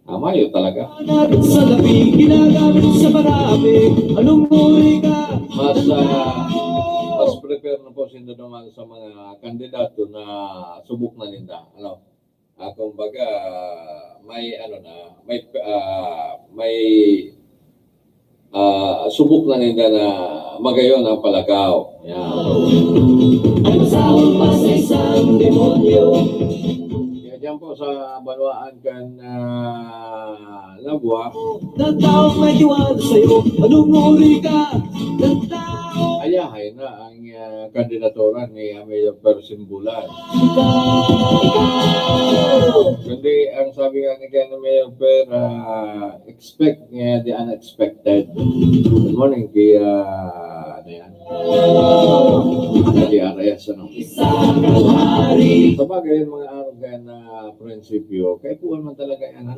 Mayo talaga. Sa labi, ginagamit sa marami. Anong uri ka? Mas prepare na po siya naman sa mga kandidato na subok na nila. Kumbaga, may subok na nila na magayon ang palagaw. Yan. Ay masahol pa sa isang demonyo. Diyan po sa Banwaan kan Labua. Ng taong may tiwala sa'yo. Anong uri ka? Ng tao. Ayahay na ang kandidatura ni Mayor Persimbulan. Kundi ang sabi nga ni Mayor Per, expect niya the unexpected. Good morning kay DRS, Sabagay yung mga araw na prinsipyo, kahit po naman talaga yan,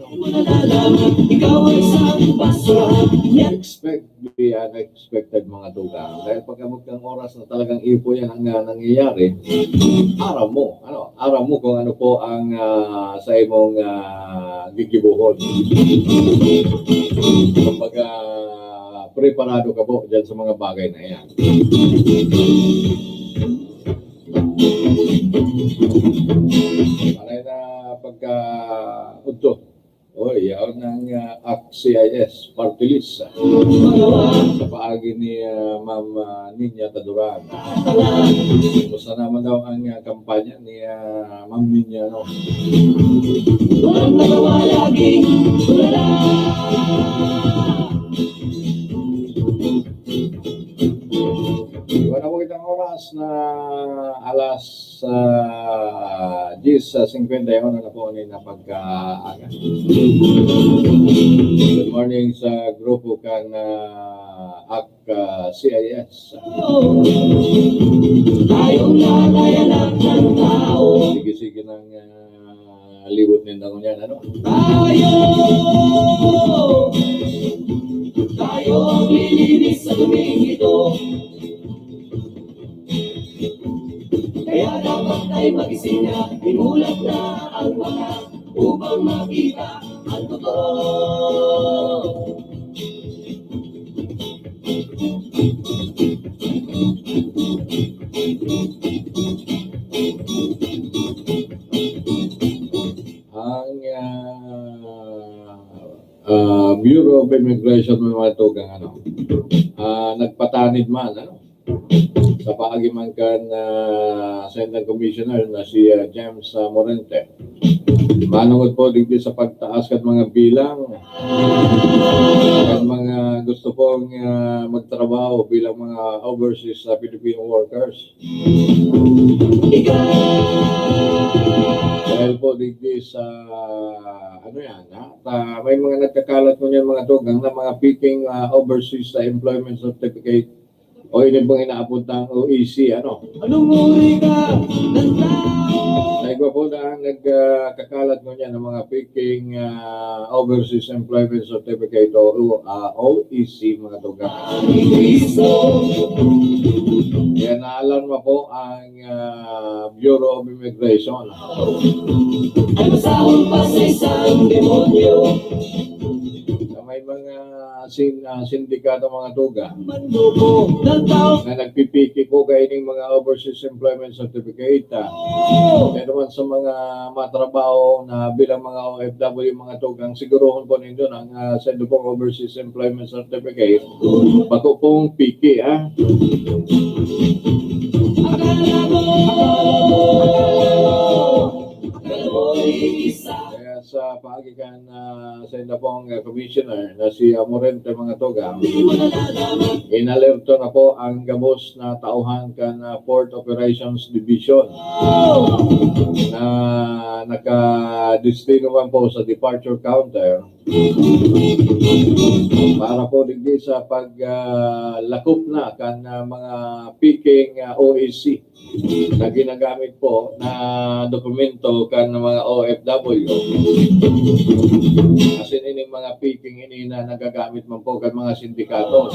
expect the unexpected mga tugang. Dahil pagkamot ng oras na talagang ipo yan ang nangyayari, araw mo kung ano po ang sa imong gigibuhon. Kumbaga, preparado ka po dyan sa mga bagay na yan. Panay na pagka-udto. Yaw ng ACT-CIS party list sa paagi ni Ma'am Ninya Taduran. Gusto naman daw ang kampanya ni Ma'am Ninya. Wala ko kitang oras na alas 10:51 na po na pagkaaga. Good morning sa grupo kan ACT-CIS. Sige-sige ng libot ninda ko niyan, Tayo ang lilinis sa tuming ito. Kaya dapat tayo magising na, imulat na ang mata upang makita ang totoo. Ang Bureau of Immigration mga tugang nagpatanid man sa paagiman kan Senate Commissioner na si James Morente. Manungod po dito sa pagtaas kan mga bilang kan mga gusto pong magtrabaho bilang mga overseas Filipino workers. Dahil po dito sa may mga nagkakalat mo niyan mga tugang na mga peaking overseas employment certificate o yun pong inaapuntang OEC, Anong uri ka ng tao? Naigwa po na ang nagkakalat mo niyan ng mga peaking overseas employment certificate o OEC mga tugang. Kaya naalarma po ang Bureau of Immigration. Ay masahol pa sa isang demonyo. May mga sindikato mga tuga na nagpipiki po kayo ng mga overseas employment certificate. Kaya naman sa mga matrabaho na bilang mga OFW mga tugang, sigurohon po ninyo ng sendo pong overseas employment certificate. Bago pong piki, Kaya sa paagikan sa pong commissioner na si Morente mga tugang, inalerto na po ang gabos na tauhan kan Port Operations Division na nakadestino man po sa departure counter para po digdi sa paglakop na kan mga peaking OEC na ginagamit po na dokumento kan mga OFW. Kasi ining mga peaking ini na nagagamit man po kan mga sindikato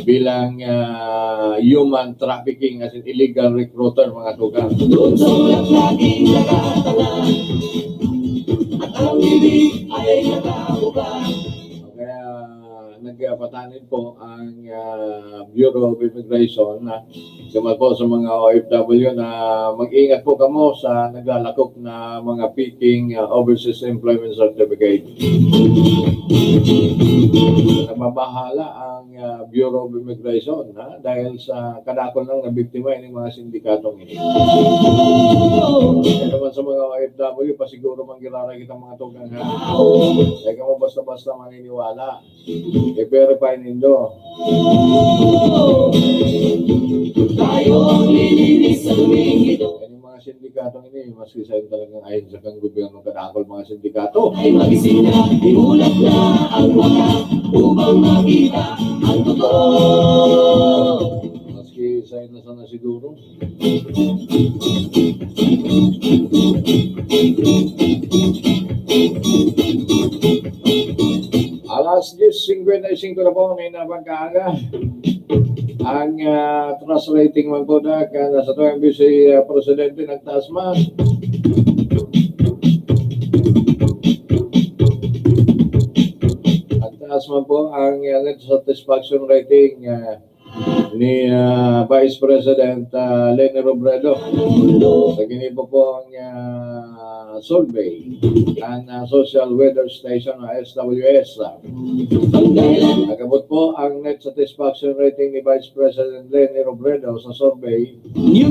bilang human trafficking as in illegal recruiter mga tugang. ang bibig ay nakabuka. Kaya nagpatanin po ang Bureau of Immigration na po sa mga OFW na mag-ingat po kamo sa naglalakok na mga peaking overseas employment certificate. Nagbabahala ang Bureau of Immigration dahil sa kadakol ng nabiktima ng mga sindikatong ini. Kaya naman sa mga OFW, pasiguro manggiraray kitang mga tugang kaya ka mo basta-basta maniniwala. I-verify nindo. Tayo ang lilinis sa luming ito. Yan yung mga sindikatong ini, maski sa talagang ayon sa kang gobyerno kadakol mga sindikato. Ay magising na, imulat na ang mata upang makita ang totoo. Maski sa na sana siguro. Alas 10:55 na po, may nabangkaaga. Ang trust rating man po na sa tuwing si Presidente nagtaas man. Nagtaas man po ang net satisfaction rating ni Vice President Leni Robredo. Sa ginipo po ang survey ang Social Weather Station SWS. Nagabot po ang net satisfaction rating ni Vice President Leni Robredo sa survey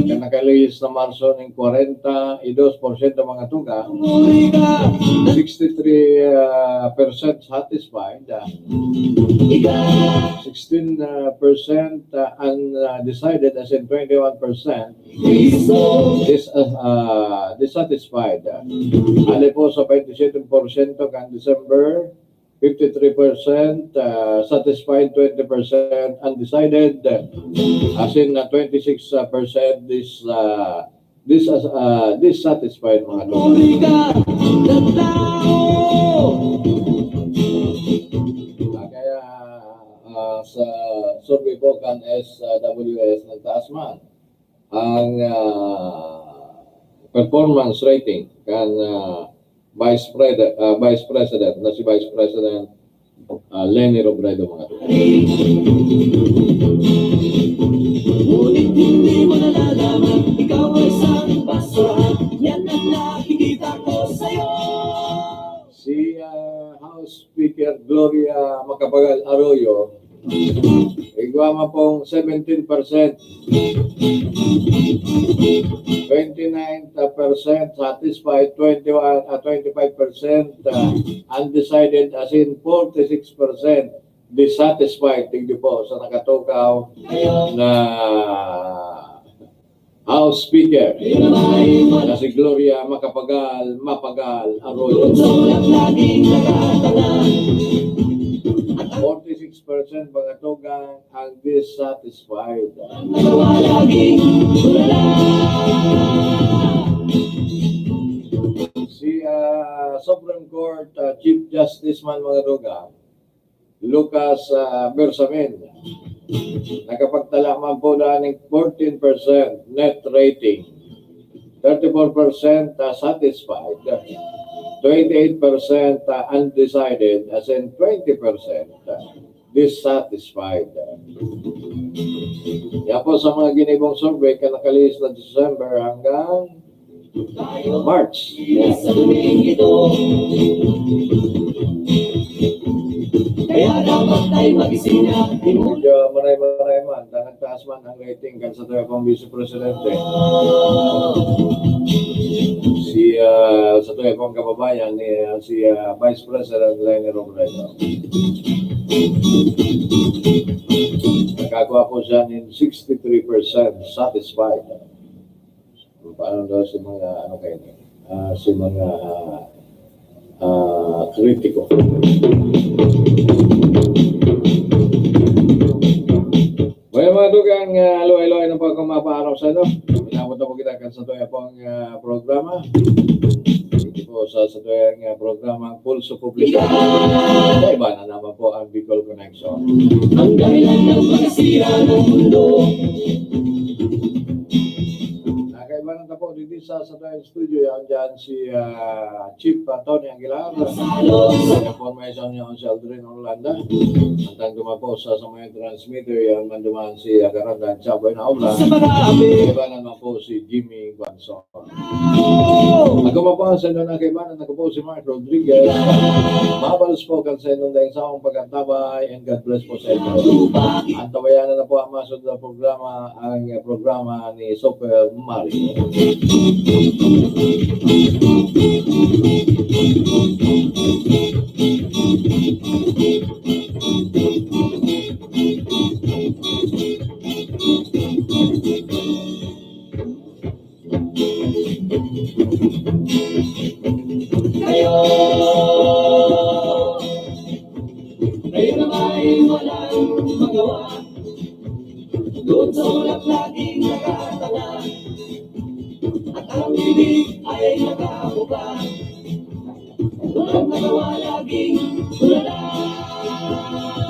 na nakalihis na Marso ng 42% mga tuga, 63% satisfied, 16% undecided as in 21%, dissatisfied. Ali po sa 27% kang December, 53% satisfied, 20% undecided, as in 26% dissatisfied mga kaya sa survey po kan SWS nagtaas man ang performance rating kan Vice President na si Vice President Leni Robredo mga Ngunit hindi mo nalalaman, ikaw ay isang basurahan. Yan ang nakikita ko sa'yo. si House Speaker Gloria Macapagal Arroyo igwama pong 17%, 29% satisfied, 25% undecided, as in 46% dissatisfied. Tingnan po sa nakatukaw na House Speaker na si Gloria Mapagal Arroyo. 46% mga tugang ang dissatisfied. Si Supreme Court Chief Justice man mga tugang, Lucas Bersamin, nakapagtala man po na ng 14% net rating, 34% satisfied, 28% undecided, as in 20% dissatisfied. Yan po sa mga ginibong survey ka nakalihis na December hanggang March. Sa luming ito, kaya dapat tayo magising na. Medyo maray man, nagtaas man ang rating kan sa tayo pang Vice Presidente. Si sa tayo pang kababayan ni si Vice President Leni Robredo. Nagkagawa po siya ng 63% satisfied. Paano daw si mga si mga kritiko. Well, mga dugang aloy-aloy na po akong mapaaraw sa ito. Inabot na po kita kan sa tuya pong programa. Ito po sa tuyang programa Pulso Publiko. Sa iba na naman po ang Bicol Connection. Ang dahilan ng pagsira ng mundo. Nakaiba na po dito isa sa tayong studio, yan dyan si Chief Tony Aguilar, information niya si Aldrin Orlando, hanggang dumapo sa mga transmitter, yan man dumaan si Agarandan Chaboy na Obla, iba naman po si Jimmy Guanzon. Ako pa po sa nung nakibanan, ako po si Mark Rodriguez, mabalos po kan sa nung dahil sa akong pagkantabay, and God bless po sa inyo. Ang tabayanan na po ang masod na programa, ang programa ni Super Mario. Kayo na ba'y walang magawa? Doon sa ulap laging nakatanga, at ang bibig ay nakabuka. Walang nagawa laging tulala.